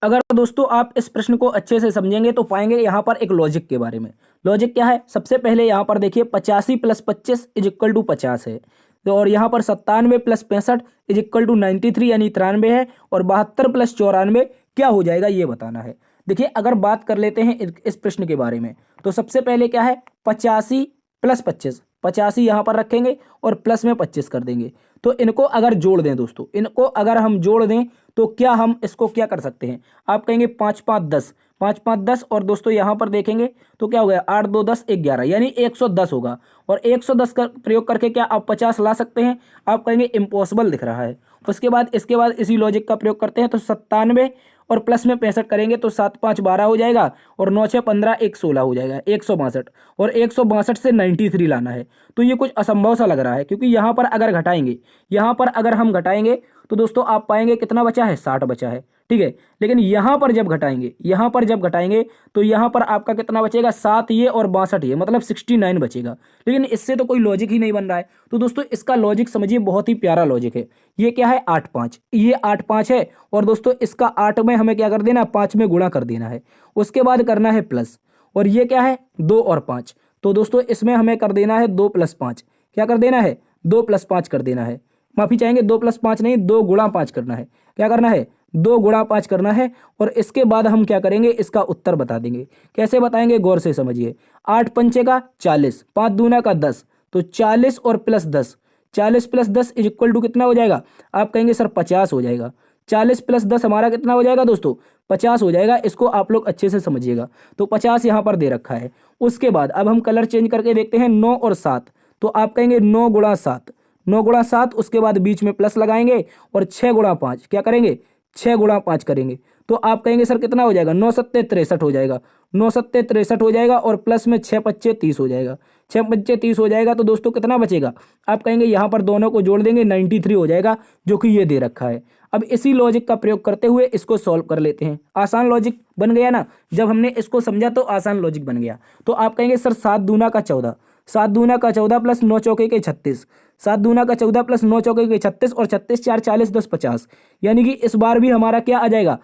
अगर दोस्तों आप इस प्रश्न को अच्छे से समझेंगे तो पाएंगे यहाँ पर एक लॉजिक के बारे में। लॉजिक क्या है, सबसे पहले यहाँ पर देखिए 85 + 25 = 50 है। तो और यहाँ पर 97 + 65 = 93 यानी 93 है। और 72 + 94 क्या हो जाएगा ये बताना है। देखिए अगर बात कर लेते हैं इस प्रश्न के बारे में, तो सबसे पहले क्या है 85 + 25, 85 यहाँ पर रखेंगे और प्लस में 25 कर देंगे। तो इनको अगर जोड़ दें दोस्तों, इनको अगर हम जोड़ दें तो क्या हम इसको क्या कर सकते हैं, आप कहेंगे 5 × 5 = 10, 5 × 5 = 10 और दोस्तों यहाँ पर देखेंगे तो क्या हो गया 8 × 2 = 10, 11 यानी 110 होगा। और 110 का प्रयोग करके क्या आप 50 ला सकते हैं, आप कहेंगे इम्पॉसिबल दिख रहा है। उसके बाद इसके बाद इसी लॉजिक का प्रयोग करते हैं तो 97 और प्लस में 65 करेंगे तो 7 × 5 = 12 हो जाएगा और 9 × 6 = 15, 1 × 16 हो जाएगा 162। और 162 से 93 लाना है तो ये कुछ असंभव सा लग रहा है, क्योंकि यहाँ पर अगर घटाएंगे, यहाँ पर अगर हम घटाएंगे तो दोस्तों आप पाएंगे कितना बचा है 60 बचा है। ठीक है, लेकिन यहाँ पर जब घटाएंगे, यहाँ पर जब घटाएंगे तो यहाँ पर आपका कितना बचेगा 7 ये और 62 ये, मतलब 69 बचेगा। लेकिन इससे तो कोई लॉजिक ही नहीं बन रहा है। तो दोस्तों इसका लॉजिक समझिए, बहुत ही प्यारा लॉजिक है। ये क्या है 8 × 5, ये 8 × 5 है और दोस्तों इसका 8 में हमें क्या कर देना, 5 में गुणा कर देना है। उसके बाद करना है प्लस, और ये क्या है 2 और 5, तो दोस्तों इसमें हमें कर देना है 2 + 5, क्या कर देना है 2 + 5 कर देना है, माफी चाहेंगे 2 + 5 नहीं 2 × 5 करना है। क्या करना है 2 × 5 करना है। और इसके बाद हम क्या करेंगे, इसका उत्तर बता देंगे। कैसे बताएंगे, गौर से समझिए। 8 × 5 = 40, 5 × 2 = 10, तो 40 और प्लस 10, 40 + 10 = कितना हो जाएगा, आप कहेंगे सर 50 हो जाएगा। 40 + 10 हमारा कितना हो जाएगा दोस्तों 50 हो जाएगा। इसको आप लोग अच्छे से समझिएगा। तो 50 यहाँ पर दे रखा है। उसके बाद अब हम कलर चेंज करके देखते हैं 9 और 7, तो आप कहेंगे 9 गुणा 7, 9 गुणा 7, उसके बाद बीच में प्लस लगाएंगे और 6 गुणा 5 क्या करेंगे, 6 गुणा 5 करेंगे। तो आप कहेंगे सर कितना हो जाएगा, 9 सत्ते 63 हो जाएगा, 9 सत्ते 63 हो जाएगा और प्लस में 6 पच्चे 30 हो जाएगा, 6 पच्चे 30 हो जाएगा। तो दोस्तों कितना बचेगा, आप कहेंगे यहाँ पर दोनों को जोड़ देंगे 93 हो जाएगा, जो कि ये दे रखा है। अब इसी लॉजिक का प्रयोग करते हुए इसको सॉल्व कर लेते हैं। आसान लॉजिक बन गया ना, जब हमने इसको समझा तो आसान लॉजिक बन गया। तो आप कहेंगे सर 7 दूना का 14, 7 दूना का 14 प्लस 9 चौके के 36, 7 दूना का 14 प्लस 9 चौके के 36 और 36 4 40 10 50, यानी कि इस बार भी हमारा क्या आ जाएगा,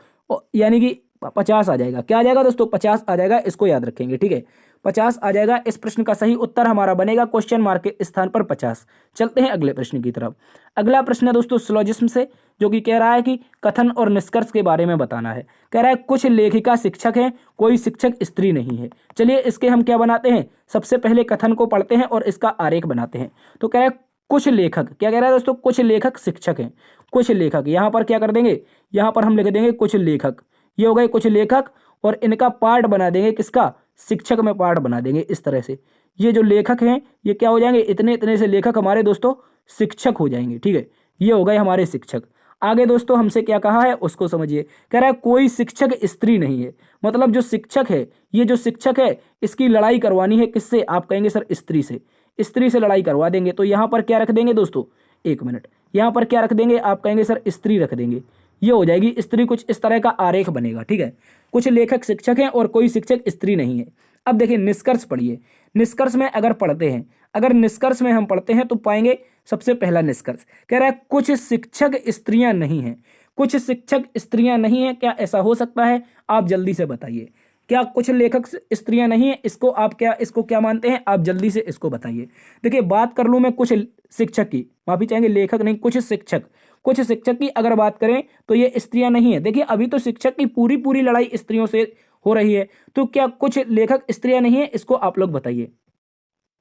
यानी कि 50 आ जाएगा। क्या आ जाएगा दोस्तों, 50 आ जाएगा, इसको याद रखेंगे, ठीक है, 50 आ जाएगा। इस प्रश्न का सही उत्तर हमारा बनेगा क्वेश्चन मार्क के स्थान पर 50। चलते हैं अगले प्रश्न की तरफ। अगला प्रश्न है दोस्तों सिलोजिज्म से, जो कि कह रहा है कि कथन और निष्कर्ष के बारे में बताना है। कह रहा है कुछ लेखिका शिक्षक हैं, कोई शिक्षक स्त्री नहीं है। चलिए इसके हम क्या बनाते हैं, सबसे पहले कथन को पढ़ते हैं और इसका आरेख बनाते हैं। तो कह रहा है कुछ लेखक, क्या कह रहा है दोस्तों, कुछ लेखक शिक्षक हैं, कुछ लेखक, यहाँ पर क्या कर देंगे, यहाँ पर हम लिख देंगे कुछ लेखक, ये हो गए कुछ लेखक, और इनका पार्ट बना देंगे किसका, शिक्षक में पार्ट बना देंगे इस तरह से। ये जो लेखक हैं ये क्या हो जाएंगे, इतने इतने से लेखक हमारे दोस्तों शिक्षक हो जाएंगे, ठीक है, ये हो गए हमारे शिक्षक। आगे दोस्तों हमसे क्या कहा है उसको समझिए। कह रहा है कोई शिक्षक स्त्री नहीं है, मतलब जो शिक्षक है, ये जो शिक्षक है इसकी लड़ाई करवानी है किससे, आप कहेंगे सर स्त्री से, स्त्री से लड़ाई करवा देंगे। तो यहाँ पर क्या रख देंगे दोस्तों, एक मिनट, यहाँ पर क्या रख देंगे, आप कहेंगे सर स्त्री रख देंगे, ये हो जाएगी स्त्री। कुछ इस तरह का आरेख बनेगा, ठीक है, कुछ लेखक शिक्षक हैं और कोई शिक्षक स्त्री नहीं है। अब देखिए निष्कर्ष पढ़िए, निष्कर्ष में अगर पढ़ते हैं, अगर निष्कर्ष में हम पढ़ते हैं तो पाएंगे सबसे पहला निष्कर्ष कह रहा है कुछ शिक्षक स्त्रियां नहीं हैं, कुछ शिक्षक स्त्रियां नहीं हैं। क्या ऐसा हो सकता है, आप जल्दी से बताइए, क्या कुछ लेखक स्त्रियां नहीं है, इसको आप क्या, इसको क्या मानते हैं, आप जल्दी से इसको बताइए। देखिए बात कर लूं मैं कुछ शिक्षक की, माफी चाहेंगे लेखक नहीं, कुछ शिक्षक, कुछ शिक्षक की अगर बात करें तो ये स्त्रियां नहीं है। देखिए अभी तो शिक्षक की पूरी पूरी लड़ाई स्त्रियों से हो रही है, तो क्या कुछ लेखक स्त्रियां नहीं है, इसको आप लोग बताइए।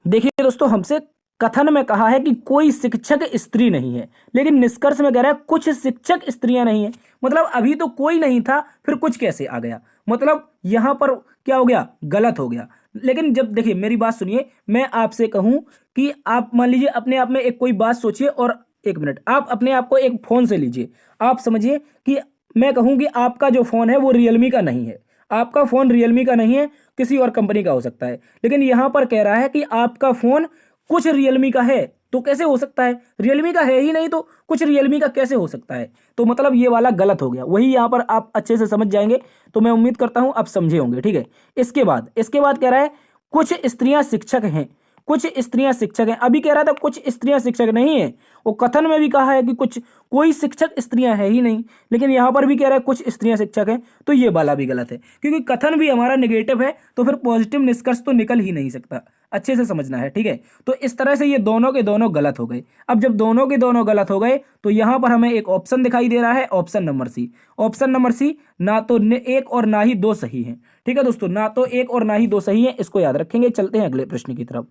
देखिए दोस्तों हमसे कथन में कहा है कि कोई शिक्षक स्त्री नहीं है, लेकिन निष्कर्ष में कह रहा है कुछ शिक्षक स्त्रियां नहीं है, मतलब अभी तो कोई नहीं था, फिर कुछ कैसे आ गया, मतलब यहां पर क्या हो गया, गलत हो गया। लेकिन जब देखिए मेरी बात सुनिए, मैं आपसे कहूं कि आप मान लीजिए अपने आप में एक कोई बात सोचिए, और एक मिनट आप अपने आप को एक फोन से लीजिए, आप समझिए कि मैं कहूं कि आपका जो फोन है वो रियलमी का नहीं है, आपका फोन रियलमी का नहीं है, किसी और कंपनी का हो सकता है, लेकिन यहां पर कह रहा है कि आपका फोन कुछ रियलमी का है। तो कैसे हो सकता है, रियलमी का है ही नहीं तो कुछ रियलमी का कैसे हो सकता है, तो मतलब ये वाला गलत हो गया। वही यहां पर आप अच्छे से समझ जाएंगे, तो मैं उम्मीद करता हूं आप समझे होंगे, ठीक है। इसके बाद कह रहा है कुछ स्त्रियां शिक्षक हैं, कुछ स्त्रियां शिक्षक हैं। अभी कह रहा था कुछ स्त्रियां शिक्षक नहीं है, वो कथन में भी कहा है कि कुछ कोई शिक्षक स्त्रियां है ही नहीं, लेकिन यहां पर भी कह रहा है कुछ स्त्रियां शिक्षक हैं, तो ये वाला भी गलत है, क्योंकि कथन भी हमारा नेगेटिव है, तो फिर पॉजिटिव निष्कर्ष तो निकल ही नहीं सकता। अच्छे से समझना है, ठीक है। तो इस तरह से ये दोनों के दोनों गलत हो गए। अब जब दोनों के दोनों गलत हो गए तो यहां पर हमें एक ऑप्शन दिखाई दे रहा है, option number C. Option number C, ना तो एक और ना ही दो सही है, ठीक है दोस्तों, ना तो एक और ना ही दो सही है, इसको याद रखेंगे। चलते हैं अगले प्रश्न की तरफ।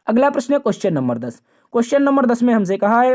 अगला प्रश्न है क्वेश्चन नंबर 10। क्वेश्चन नंबर 10 में हमसे कहा है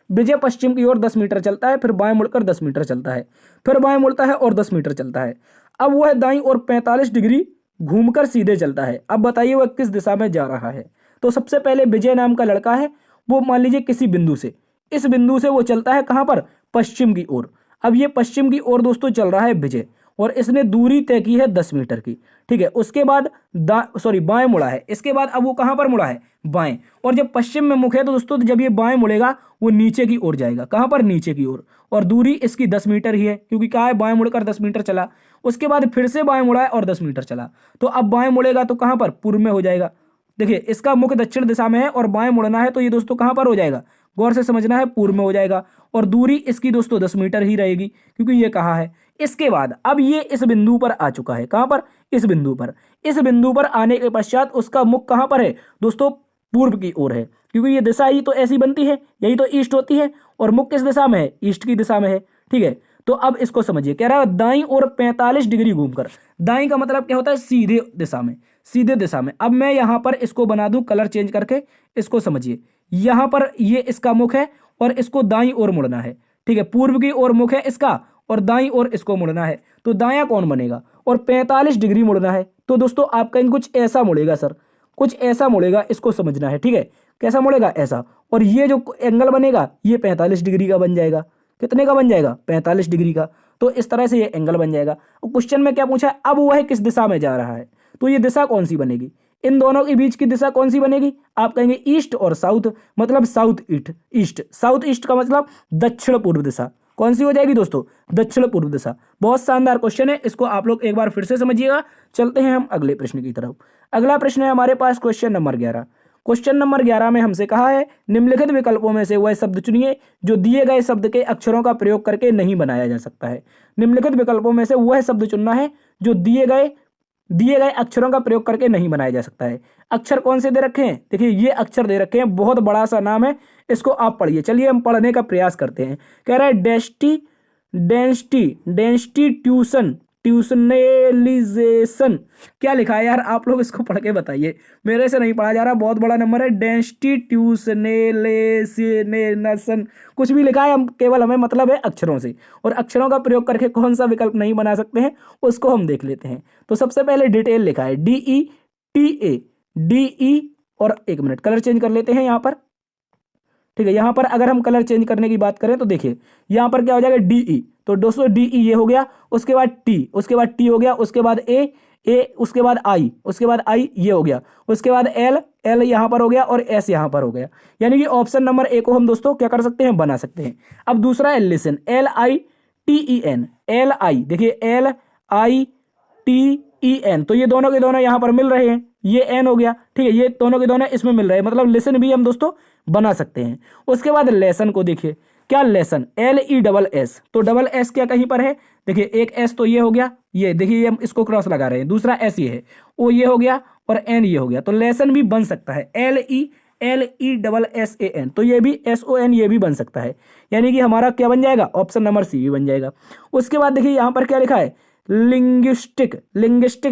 विजय पश्चिम की ओर 10 मीटर चलता है, फिर बाएं मुड़कर 10 मीटर चलता है, फिर बाएं मुड़ता है और 10 मीटर चलता है। अब वह दाईं ओर 45 डिग्री घूमकर सीधे चलता है। अब बताइए वह किस दिशा में जा रहा है। तो सबसे पहले विजय नाम का लड़का है, वो मान लीजिए किसी बिंदु से, इस बिंदु से वो चलता है कहां पर, पश्चिम की ओर। अब ये पश्चिम की ओर दोस्तों चल रहा है विजय, और इसने दूरी तय की है 10 मीटर की, ठीक है। उसके बाद बाएं मुड़ा है, इसके बाद अब वो कहां पर मुड़ा है, बाएं। और जब पश्चिम में मुख है तो दोस्तों जब ये बाएं मुड़ेगा वो नीचे की ओर जाएगा, कहां पर, नीचे की ओर, और दूरी इसकी 10 मीटर ही है, क्योंकि कहा है बाएं मुड़कर 10 मीटर चला। उसके बाद फिर से बाएं मुड़ा है और 10 मीटर चला, तो अब बाएं मुड़ेगा तो कहां पर, पूर्व में हो जाएगा। देखिए इसका मुख दक्षिण दिशा में है और बाएं मुड़ना है, तो ये दोस्तों कहां पर हो जाएगा, गौर से समझना है, पूर्व में हो जाएगा। और दूरी इसकी दोस्तों 10 मीटर ही रहेगी, क्योंकि ये कहा है। इसके बाद अब ये इस बिंदु पर आ चुका है, कहां पर, इस बिंदु पर। इस बिंदु पर आने के पश्चात उसका मुख कहां पर है दोस्तों, पूर्व की ओर है, क्योंकि ये दिशा ही तो ऐसी बनती है, यही तो ईस्ट होती है, और मुख किस दिशा में है, ईस्ट की दिशा में है, ठीक है। तो अब इसको समझिए, कह रहा है दाईं ओर 45 डिग्री घूमकर। दाईं का मतलब क्या होता है, सीधे दिशा में, सीधे दिशा में। अब मैं यहां पर इसको बना दूं कलर चेंज करके, इसको समझिए। यहां पर ये इसका मुख है और इसको दाईं ओर मुड़ना है, ठीक है, पूर्व की ओर मुख है इसका और दाईं ओर इसको मुड़ना है, तो दायां कौन बनेगा, और 45 डिग्री मुड़ना है। तो दोस्तों आप कहेंगे कुछ ऐसा मुड़ेगा सर, कुछ ऐसा मुड़ेगा, इसको समझना है, ठीक है। कैसा मुड़ेगा? ऐसा। और ये जो एंगल बनेगा ये 45 डिग्री का बन जाएगा। कितने का बन जाएगा? 45 डिग्री का। तो इस तरह से ये एंगल बन जाएगा। और क्वेश्चन में क्या पूछा है? अब वह किस दिशा में जा रहा है, तो ये दिशा कौन सी बनेगी? इन दोनों के बीच की दिशा कौन सी बनेगी? आप कहेंगे ईस्ट और साउथ, मतलब south east. East, south east का मतलब दक्षिण पूर्व दिशा। कौन सी हो जाएगी दोस्तों? दक्षिण पूर्व दिशा। बहुत शानदार क्वेश्चन है, इसको आप लोग एक बार फिर से समझिएगा। चलते हैं हम अगले प्रश्न की तरफ। अगला प्रश्न है हमारे पास क्वेश्चन नंबर 11। क्वेश्चन नंबर 11 में हमसे कहा है निम्नलिखित विकल्पों में से वह शब्द चुनिए जो दिए गए शब्द के अक्षरों का प्रयोग करके नहीं बनाया जा सकता है। निम्नलिखित विकल्पों में से वह शब्द चुनना है जो दिए गए अक्षरों का प्रयोग करके नहीं बनाया जा सकता है। अक्षर कौन से दे रखे हैं? देखिए ये अक्षर दे रखे हैं, बहुत बड़ा सा नाम है, इसको आप पढ़िए। चलिए हम पढ़ने का प्रयास करते हैं। कह रहा है डेंसिटी ट्यूशनलिजेशन। क्या लिखा है यार? आप लोग इसको पढ़ के बताइए, मेरे से नहीं पढ़ा जा रहा। बहुत बड़ा नंबर है। डेंसिटी ट्यूशनलिजेशन कुछ भी लिखा है, हम केवल हमें मतलब है अक्षरों से, और अक्षरों का प्रयोग करके कौन सा विकल्प नहीं बना सकते हैं उसको हम देख लेते हैं। तो सबसे पहले डिटेल लिखा है DETA और एक मिनट कलर चेंज कर लेते हैं यहाँ पर, ठीक है। यहाँ पर अगर हम कलर चेंज करने की बात करें तो देखिए यहाँ पर क्या हो जाएगा? DE। तो दोस्तों DE ये हो गया, उसके बाद T, उसके बाद T हो गया, उसके बाद A, उसके बाद I, उसके बाद I ये हो गया, उसके बाद L यहाँ पर हो गया और S यहाँ पर हो गया। यानी कि ऑप्शन नंबर A को हम दोस्तों क्या कर सकते हैं? बना सकते हैं। अब दूसरा है लिसन, LITEN, देखिए LITEN, तो ये दोनों के दोनों यहाँ पर मिल रहे हैं, ये N हो गया, ठीक है। ये दोनों के दोनों इसमें मिल रहे हैं, मतलब लिसन भी हम दोस्तों बना सकते हैं। उसके बाद लेसन को देखिए, क्या लेसन? LESS, तो डबल एस क्या कहीं पर है? देखिए एक एस तो ये हो गया, ये देखिए हम इसको क्रॉस लगा रहे हैं, दूसरा एस ये है, ओ ये हो गया और एन ये हो गया, तो लेसन भी बन सकता है। LESSAN, तो ये भी SON ये भी बन सकता है। यानी कि हमारा क्या बन जाएगा? ऑप्शन नंबर सी भी बन जाएगा। उसके बाद देखिए यहाँ पर क्या लिखा है? लिंग्विस्टिक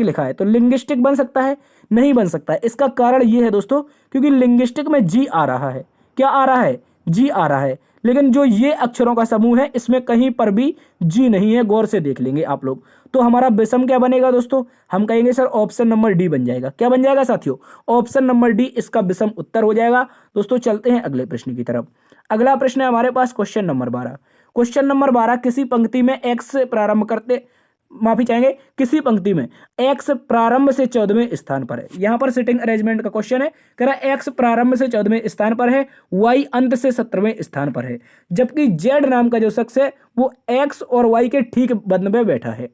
लिखा है, तो लिंग्विस्टिक बन सकता है? नहीं बन सकता है। इसका कारण ये है दोस्तों, क्योंकि लिंग्विस्टिक में जी आ रहा है। क्या आ रहा है? जी आ रहा है। लेकिन जो ये अक्षरों का समूह है इसमें कहीं पर भी जी नहीं है, गौर से देख लेंगे आप लोग। तो हमारा विषम क्या बनेगा दोस्तों? हम कहेंगे सर ऑप्शन नंबर डी बन जाएगा। क्या बन जाएगा साथियों? ऑप्शन नंबर डी इसका विषम उत्तर हो जाएगा। दोस्तों चलते हैं अगले प्रश्न की तरफ। अगला प्रश्न है हमारे पास क्वेश्चन नंबर 12। क्वेश्चन नंबर 12, किसी पंक्ति में एक्स प्रारंभ करते माफी चाहेंगे किसी पंक्ति में एक्स प्रारंभ से 14वें स्थान पर है। यहां पर सिटिंग अरेंजमेंट का क्वेश्चन है। कह रहा है एक्स प्रारंभ से 14वें स्थान पर है, वाई अंत से 17वें स्थान पर है, जबकि जेड नाम का जो शख्स है वो एक्स और वाई के ठीक बदन में बैठा है।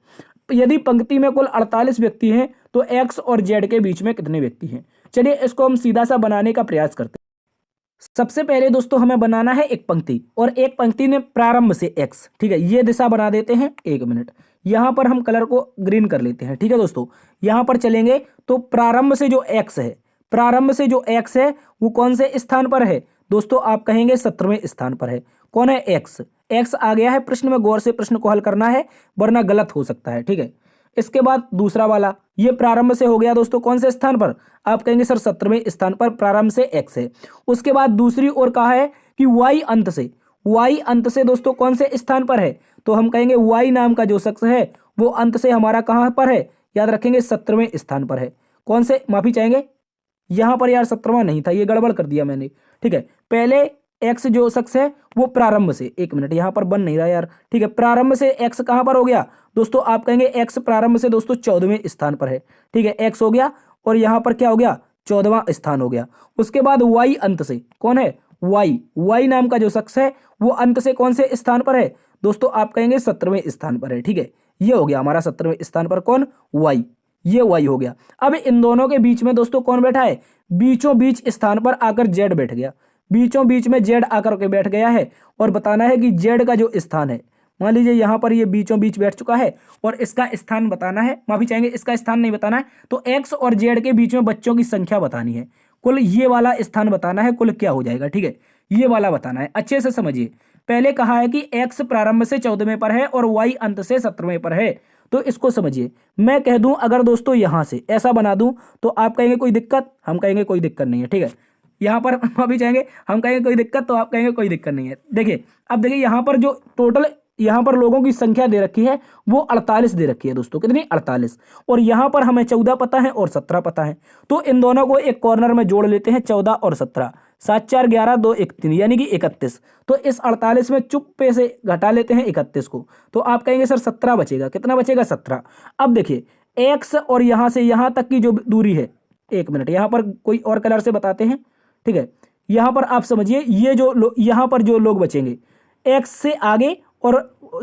यदि पंक्ति में कुल 48 व्यक्ति हैं तो एक्स और जेड के बीच में कितने व्यक्ति हैं? चलिए इसको हम सीधा सा बनाने का प्रयास करते हैं। सबसे पहले दोस्तों हमें बनाना है एक पंक्ति, और एक पंक्ति ने प्रारंभ से एक्स, ठीक है। ये दिशा बना देते हैं, एक मिनट यहां पर हम कलर को ग्रीन कर लेते हैं, ठीक है दोस्तों। यहां पर चलेंगे तो प्रारंभ से जो एक्स है, वो कौन से स्थान पर है दोस्तों? आप कहेंगे 17वें स्थान पर है। कौन है? एक्स। एक्स आ गया है प्रश्न में, गौर से प्रश्न को हल करना है वरना गलत हो सकता है, ठीक है। इसके बाद दूसरा वाला, ये प्रारंभ से हो गया दोस्तों कौन से स्थान पर? आप कहेंगे सर 17वें स्थान पर, प्रारंभ से एक्स है। उसके बाद दूसरी ओर कहा है कि वाई अंत से दोस्तों कौन से स्थान पर है? तो हम कहेंगे वाई नाम का जो शख्स है वो अंत से हमारा कहां पर है? याद रखेंगे 17वें स्थान पर है। कौन से? माफी चाहेंगे यहां पर यार 17वां नहीं था, ये गड़बड़ कर दिया मैंने, ठीक है। पहले एक्स जो शख्स है वो प्रारंभ से, एक मिनट यहां पर बन नहीं रहा यार, ठीक है। प्रारंभ से एक्स कहां पर हो गया दोस्तों? आप कहेंगे एक्स प्रारंभ से दोस्तों 14वें स्थान पर है, ठीक है। एक्स हो गया और यहां पर क्या हो गया? 14वां स्थान हो गया। उसके बाद वाई अंत से, कौन है? वाई नाम का जो शख्स है वो अंत से कौन से स्थान पर है दोस्तों? आप कहेंगे 17वें स्थान पर है, ठीक है। ये हो गया हमारा 17वें स्थान पर कौन? वाई। ये वाई हो गया। अब इन दोनों के बीच में दोस्तों कौन बैठा है? बीचों बीच स्थान पर आकर जेड बैठ गया। बीचों बीच में जेड आकर के बैठ गया है, और बताना है कि जेड का जो स्थान है, मान लीजिए यहां पर ये बीचों बीच बैठ चुका है और इसका स्थान बताना है, माफी चाहेंगे इसका स्थान नहीं बताना है, तो एक्स और जेड के बीच में बच्चों की संख्या बतानी है। कुल ये वाला स्थान बताना है, कुल क्या हो जाएगा, ठीक है। ये वाला बताना है, अच्छे से समझिए। पहले कहा है कि एक्स प्रारंभ से 14वें पर है और वाई अंत से 17वें पर है, तो इसको समझिए। मैं कह दूं अगर दोस्तों यहां से ऐसा बना दूं तो आप कहेंगे कोई दिक्कत, हम कहेंगे कोई दिक्कत नहीं है, ठीक है। यहां पर अभी चाहेंगे हम कहेंगे कोई दिक्कत, तो आप कहेंगे कोई दिक्कत नहीं है। देखिए अब देखिए यहां पर जो टोटल यहाँ पर लोगों की संख्या दे रखी है वो 48 दे रखी है दोस्तों, कितनी 48। और यहाँ पर हमें 14 पता है और 17 पता है, तो इन दोनों को एक कॉर्नर में जोड़ लेते हैं, 14 और 17, 7 4 11 2 1 3 यानी कि 31। तो इस 48 में चुप्पे से घटा लेते हैं 31 को, तो आप कहेंगे सर 17 बचेगा, कितना बचेगा 17। अब देखिए एक्स और यहाँ से यहाँ तक की जो दूरी है, एक मिनट यहाँ पर कोई और कलर से बताते हैं, ठीक है। यहाँ पर आप समझिए ये जो यहाँ पर जो लोग बचेंगे एक्स से आगे और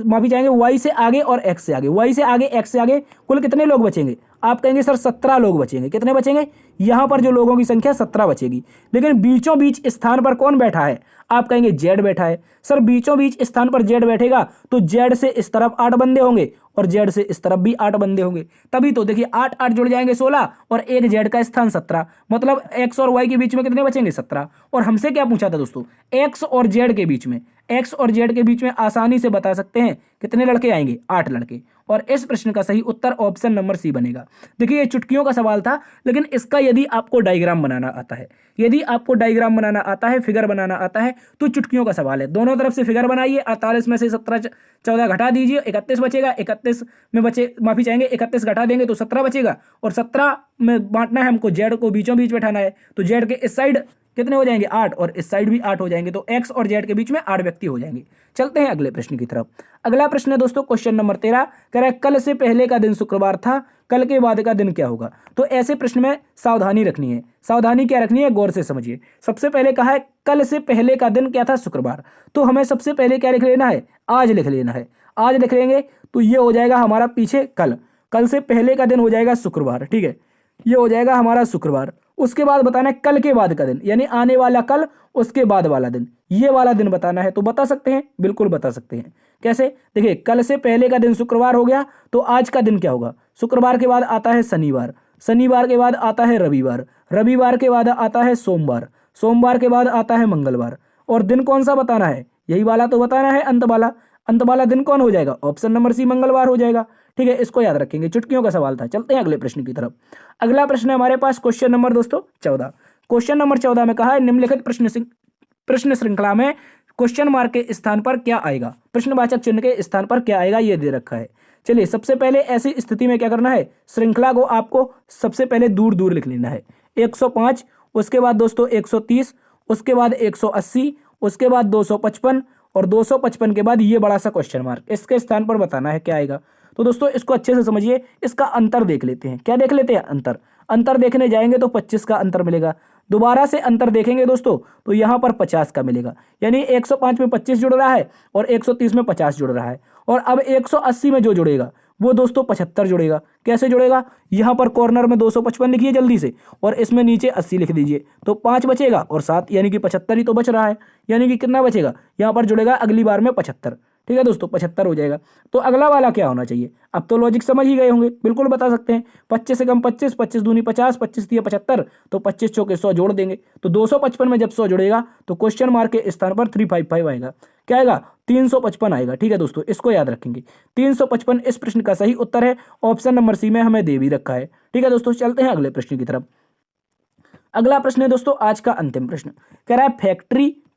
माफी चाहेंगे वाई से आगे और एक्स से आगे, वाई से आगे एक्स से आगे, कुल कितने लोग बचेंगे, आप कहेंगे सर 17 लोग बचेंगे, कितने बचेंगे, यहाँ पर जो लोगों की संख्या 17 बचेगी। लेकिन बीचों बीच स्थान पर कौन बैठा है, आप कहेंगे जेड बैठा है। सर बीचों बीच स्थान पर जेड बैठेगा तो जेड से इस तरफ 8 बंदे होंगे और जेड से इस तरफ भी 8 बंदे होंगे, तभी तो देखिए 8 8 जुड़ जाएंगे 16 और एक जेड का स्थान 17, मतलब एक्स और वाई के बीच में कितने बचेंगे 17। और हमसे क्या पूछा था दोस्तों, एक्स और जेड के बीच में, एक्स और जेड के बीच में आसानी से बता सकते हैं कितने लड़के आएंगे, 8 लड़के। और इस प्रश्न का सही उत्तर ऑप्शन नंबर सी बनेगा। देखिए ये चुटकियों का सवाल था, लेकिन इसका यदि आपको डायग्राम बनाना आता है, यदि आपको डायग्राम बनाना आता है, फिगर बनाना आता है, तो चुटकियों का सवाल है। दोनों तरफ से फिगर बनाइए, 48 में से 17 14 घटा दीजिए, 31 बचेगा, 31 में बचे माफी चाहेंगे 31 घटा देंगे तो 17 बचेगा, और 17 में बांटना है हमको, जेड को बीचों बीच बैठाना है, तो जेड के इस साइड कितने हो जाएंगे 8 और इस साइड भी 8 हो जाएंगे, तो एक्स और जेड के बीच में 8 व्यक्ति हो जाएंगे। चलते हैं अगले प्रश्न की तरफ। अगला प्रश्न है दोस्तों क्वेश्चन नंबर 13, कह रहा है कल से पहले का दिन शुक्रवार था, कल के बाद का दिन क्या होगा। तो ऐसे प्रश्न में सावधानी रखनी है, सावधानी क्या रखनी है, गौर से समझिए। सबसे पहले कहा है कल से पहले का दिन क्या था, शुक्रवार, तो हमें सबसे पहले क्या लिख लेना है, आज लिख लेना है। आज लिख लेंगे तो ये हो जाएगा हमारा पीछे कल, कल से पहले का दिन हो जाएगा शुक्रवार, ठीक है, ये हो जाएगा हमारा शुक्रवार। उसके बाद बताना है कल के बाद का दिन, यानी आने वाला कल, उसके बाद वाला दिन, ये वाला दिन बताना है। तो बता सकते हैं, बिल्कुल बता सकते हैं। कैसे, देखिए कल से पहले का दिन शुक्रवार हो गया, तो आज का दिन क्या होगा, शुक्रवार के बाद आता है शनिवार, शनिवार के बाद आता है रविवार, रविवार के बाद आता है सोमवार, सोमवार के बाद आता है मंगलवार। और दिन कौन सा बताना है, यही वाला तो बताना है, अंत वाला। अंत वाला दिन कौन हो जाएगा, ऑप्शन नंबर सी मंगलवार हो जाएगा, ठीक है। इसको याद रखेंगे, चुटकियों का सवाल था। चलते हैं अगले प्रश्न की तरफ। अगला प्रश्न है हमारे पास क्वेश्चन नंबर दोस्तों 14। क्वेश्चन नंबर 14 में कहा है निम्नलिखित प्रश्न श्रृंखला में क्वेश्चन मार्क के स्थान पर क्या आएगा, प्रश्नवाचक चिन्ह के स्थान पर क्या आएगा, ये दे रखा है। चलिए सबसे पहले ऐसी स्थिति में क्या करना है, श्रृंखला को आपको सबसे पहले दूर दूर लिख लेना है। 105, उसके बाद दोस्तों 130, उसके बाद 180, उसके बाद 255 और 255 के बाद ये बड़ा सा क्वेश्चन मार्क, इसके स्थान पर बताना है क्या आएगा। तो दोस्तों इसको अच्छे से समझिए, इसका अंतर देख लेते हैं। क्या देख लेते हैं, अंतर। अंतर देखने जाएंगे तो 25 का अंतर मिलेगा। दोबारा से अंतर देखेंगे दोस्तों तो यहाँ पर 50 का मिलेगा, यानी 105 में 25 जुड़ रहा है और 130 में 50 जुड़ रहा है। और अब 180 में जो जुड़ेगा वो दोस्तों 75 जुड़ेगा। कैसे जुड़ेगा, यहाँ पर कॉर्नर में 255 लिखिए जल्दी से, और इसमें नीचे 80 लिख दीजिए, तो 5 बचेगा और 7 यानी कि 75 ही तो बच रहा है, यानी कि कितना बचेगा, यहाँ पर जुड़ेगा अगली बार में 75, ठीक है दोस्तों, 75 हो जाएगा। तो अगला वाला क्या होना चाहिए, अब तो लॉजिक समझ ही गए होंगे, बिल्कुल बता सकते हैं। 25 से कम 25, 25 दूनी 50, 25 दिए 75, तो 25 चौके 100 जोड़ देंगे, तो 255 में जब 100 जुड़ेगा तो क्वेश्चन मार्क के स्थान पर 355 आएगा। क्या आएगा, 355 आएगा, ठीक है दोस्तों, इसको याद रखेंगे। 355 इस प्रश्न का सही उत्तर है, ऑप्शन नंबर सी में हमें दे भी रखा है, ठीक है दोस्तों। चलते हैं अगले प्रश्न की तरफ। अगला प्रश्न है दोस्तों आज का अंतिम प्रश्न, कह रहा है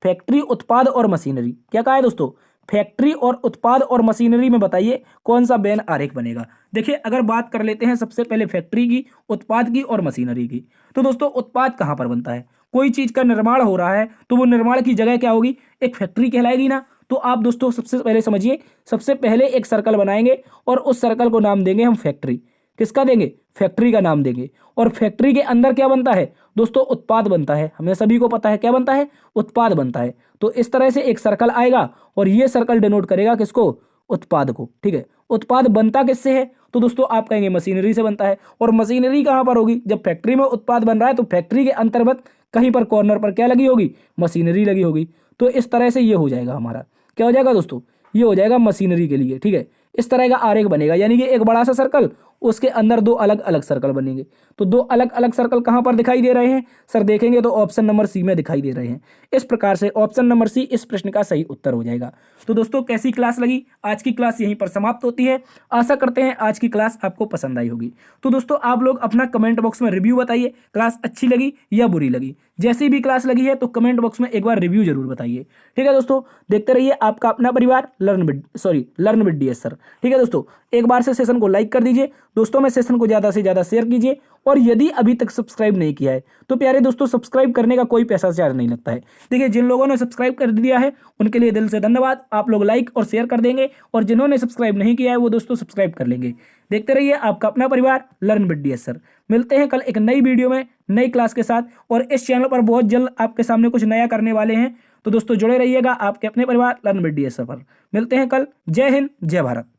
फैक्ट्री उत्पाद और मशीनरी। क्या कहा है दोस्तों, फैक्ट्री और उत्पाद और मशीनरी में बताइए कौन सा वेन आरेख बनेगा। देखिए अगर बात कर लेते हैं सबसे पहले फैक्ट्री की, उत्पाद की और मशीनरी की, तो दोस्तों उत्पाद कहाँ पर बनता है, कोई चीज का निर्माण हो रहा है तो वो निर्माण की जगह क्या होगी, एक फैक्ट्री कहलाएगी ना। तो आप दोस्तों सबसे पहले समझिए, सबसे पहले एक सर्कल बनाएंगे और उस सर्कल को नाम देंगे हम फैक्ट्री। किसका देंगे, फैक्ट्री का नाम देंगे। और फैक्ट्री के अंदर क्या बनता है दोस्तों, उत्पाद बनता है, हमें सभी को पता है क्या बनता है, उत्पाद बनता है। तो इस तरह से एक सर्कल आएगा और ये सर्कल डिनोट करेगा किसको, उत्पाद को, ठीक है। उत्पाद बनता किससे है, तो दोस्तों आप कहेंगे मशीनरी से बनता है। और मशीनरी कहाँ पर होगी, जब फैक्ट्री में उत्पाद बन रहा है तो फैक्ट्री के अंतर्गत कहीं पर कॉर्नर पर क्या लगी होगी, मशीनरी लगी होगी। तो इस तरह से ये हो जाएगा हमारा, क्या हो जाएगा दोस्तों, ये हो जाएगा मशीनरी के लिए, ठीक है। इस तरह का आरेख बनेगा, यानी कि एक बड़ा सा सर्कल, उसके अंदर दो अलग अलग सर्कल बनेंगे। तो दो अलग अलग सर्कल कहाँ पर दिखाई दे रहे हैं सर, देखेंगे तो ऑप्शन नंबर सी में दिखाई दे रहे हैं। इस प्रकार से ऑप्शन नंबर सी इस प्रश्न का सही उत्तर हो जाएगा। तो दोस्तों कैसी क्लास लगी? आज की क्लास यहीं पर समाप्त होती है। आशा करते हैं आज की क्लास आपको पसंद आई होगी। तो दोस्तों आप लोग अपना कमेंट बॉक्स में रिव्यू बताइए, क्लास अच्छी लगी या बुरी लगी। जैसी भी क्लास लगी है तो कमेंट बॉक्स में एक बार रिव्यू जरूर बताइए। ठीक है दोस्तों, देखते रहिए आपका अपना परिवार लर्न विद DS सर। ठीक है दोस्तों, एक बार से सेशन को लाइक कर दीजिए, दोस्तों में सेशन को ज़्यादा से ज़्यादा शेयर कीजिए, और यदि अभी तक सब्सक्राइब नहीं किया है तो प्यारे दोस्तों सब्सक्राइब करने का कोई पैसा चार्ज नहीं लगता है। देखिए जिन लोगों ने सब्सक्राइब कर दिया है उनके लिए दिल से धन्यवाद, आप लोग लाइक और शेयर कर देंगे, और जिन्होंने सब्सक्राइब नहीं किया है वो दोस्तों सब्सक्राइब कर लेंगे। देखते रहिए आपका अपना परिवार लर्न विद DS सर। मिलते हैं कल एक नई वीडियो में नई क्लास के साथ, और इस चैनल पर बहुत जल्द आपके सामने कुछ नया करने वाले हैं। तो दोस्तों जुड़े रहिएगा आपके अपने परिवार लर्न विद DS सर पर। मिलते हैं कल। जय हिंद, जय भारत।